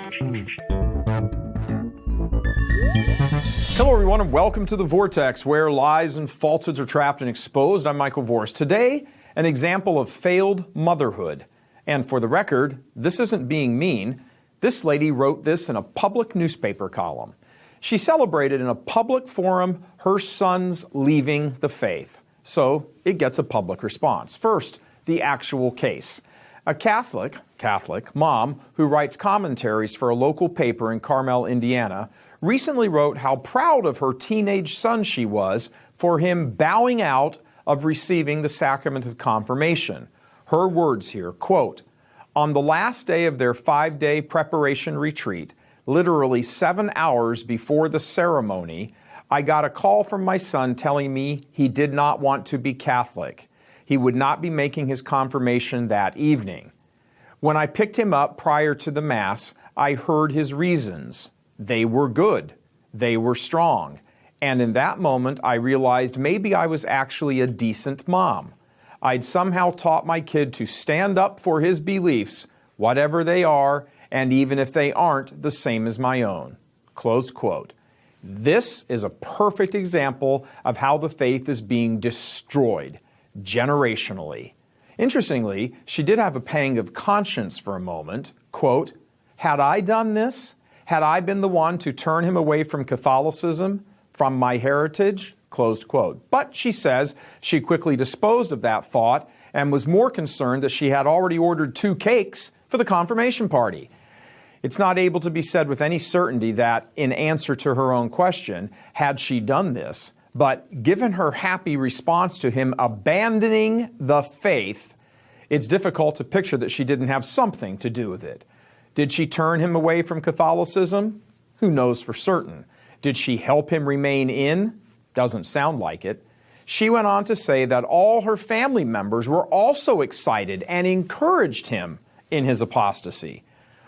Hello everyone and welcome to the Vortex, where lies and falsehoods are trapped and exposed. I'm Michael Voris. Today, an example of failed motherhood. And for the record, this isn't being mean. This lady wrote this in a public newspaper column. She celebrated in a public forum her son's leaving the faith. So it gets a public response. First, the actual case. A Catholic mom who writes commentaries for a local paper in Carmel, Indiana, recently wrote how proud of her teenage son she was for him bowing out of receiving the sacrament of confirmation. Her words here, quote, "On the last day of their 5-day preparation retreat, literally 7 hours before the ceremony, I got a call from my son telling me he did not want to be Catholic. He would not be making his confirmation that evening. When I picked him up prior to the Mass, I heard his reasons. They were good. They were strong. And in that moment, I realized maybe I was actually a decent mom. I'd somehow taught my kid to stand up for his beliefs, whatever they are, and even if they aren't the same as my own." Closed quote. This is a perfect example of how the faith is being destroyed generationally. Interestingly, she did have a pang of conscience for a moment. Quote, "Had I done this? Had I been the one to turn him away from Catholicism, from my heritage?" Closed quote. But she says she quickly disposed of that thought and was more concerned that she had already ordered 2 cakes for the confirmation party. It's not able to be said with any certainty that, in answer to her own question, had she done this, but given her happy response to him abandoning the faith, it's difficult to picture that she didn't have something to do with it. Did she turn him away from Catholicism? Who knows for certain. Did she help him remain in? Doesn't sound like it. She went on to say that all her family members were also excited and encouraged him in his apostasy.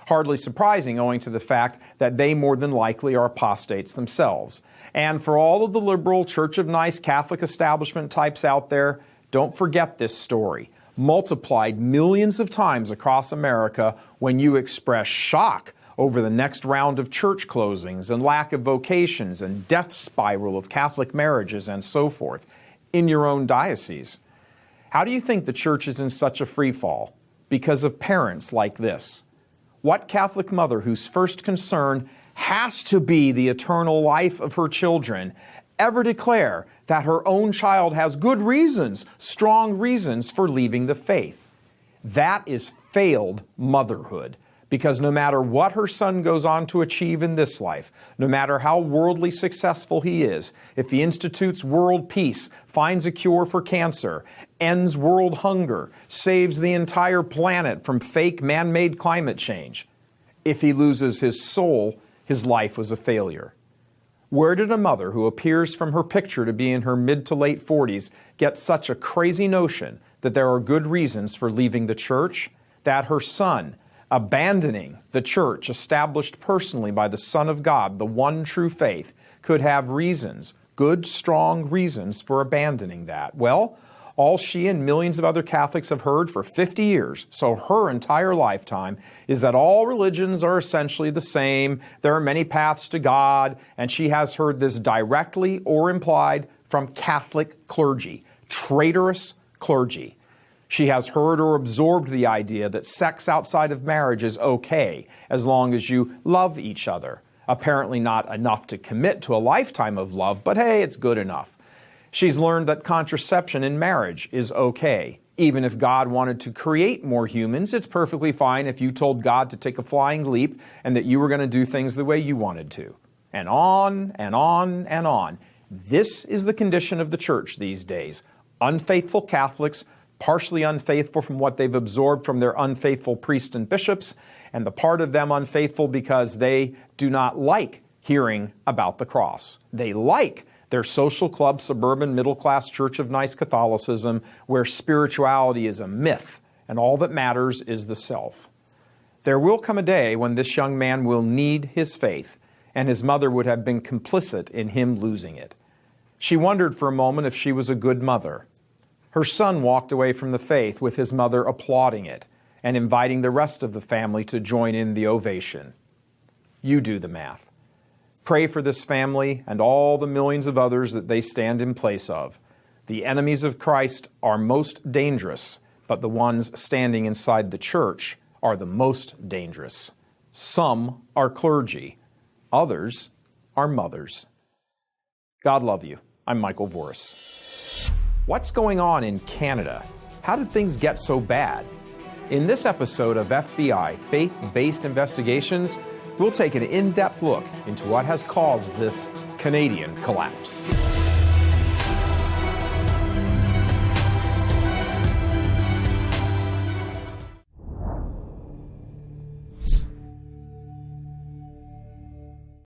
Hardly surprising, owing to the fact that they more than likely are apostates themselves. And for all of the liberal, Church of Nice Catholic establishment types out there, don't forget this story, multiplied millions of times across America when you express shock over the next round of church closings and lack of vocations and death spiral of Catholic marriages and so forth in your own diocese. How do you think the church is in such a free fall? Because of parents like this. What Catholic mother whose first concern has to be the eternal life of her children ever declare that her own child has good reasons, strong reasons for leaving the faith? That is failed motherhood. Because no matter what her son goes on to achieve in this life, no matter how worldly successful he is, if he institutes world peace, finds a cure for cancer, ends world hunger, saves the entire planet from fake man-made climate change, if he loses his soul, his life was a failure. Where did a mother who appears from her picture to be in her mid to late 40s get such a crazy notion that there are good reasons for leaving the church? That her son, abandoning the church established personally by the Son of God, the one true faith, could have reasons, good, strong reasons for abandoning that? Well, all she and millions of other Catholics have heard for 50 years, so her entire lifetime, is that all religions are essentially the same, there are many paths to God, and she has heard this directly or implied from Catholic clergy, traitorous clergy. She has heard or absorbed the idea that sex outside of marriage is okay as long as you love each other. Apparently not enough to commit to a lifetime of love, but hey, it's good enough. She's learned that contraception in marriage is okay. Even if God wanted to create more humans, it's perfectly fine if you told God to take a flying leap and that you were going to do things the way you wanted to. And on and on and on. This is the condition of the church these days. Unfaithful Catholics, partially unfaithful from what they've absorbed from their unfaithful priests and bishops, and the part of them unfaithful because they do not like hearing about the cross. They like their social club, suburban, middle-class Church of Nice Catholicism, where spirituality is a myth, and all that matters is the self. There will come a day when this young man will need his faith, and his mother would have been complicit in him losing it. She wondered for a moment if she was a good mother. Her son walked away from the faith with his mother applauding it and inviting the rest of the family to join in the ovation. You do the math. Pray for this family and all the millions of others that they stand in place of. The enemies of Christ are most dangerous, but the ones standing inside the church are the most dangerous. Some are clergy. Others are mothers. God love you. I'm Michael Voris. What's going on in Canada? How did things get so bad? In this episode of FBI Faith-Based Investigations, we'll take an in-depth look into what has caused this Canadian collapse.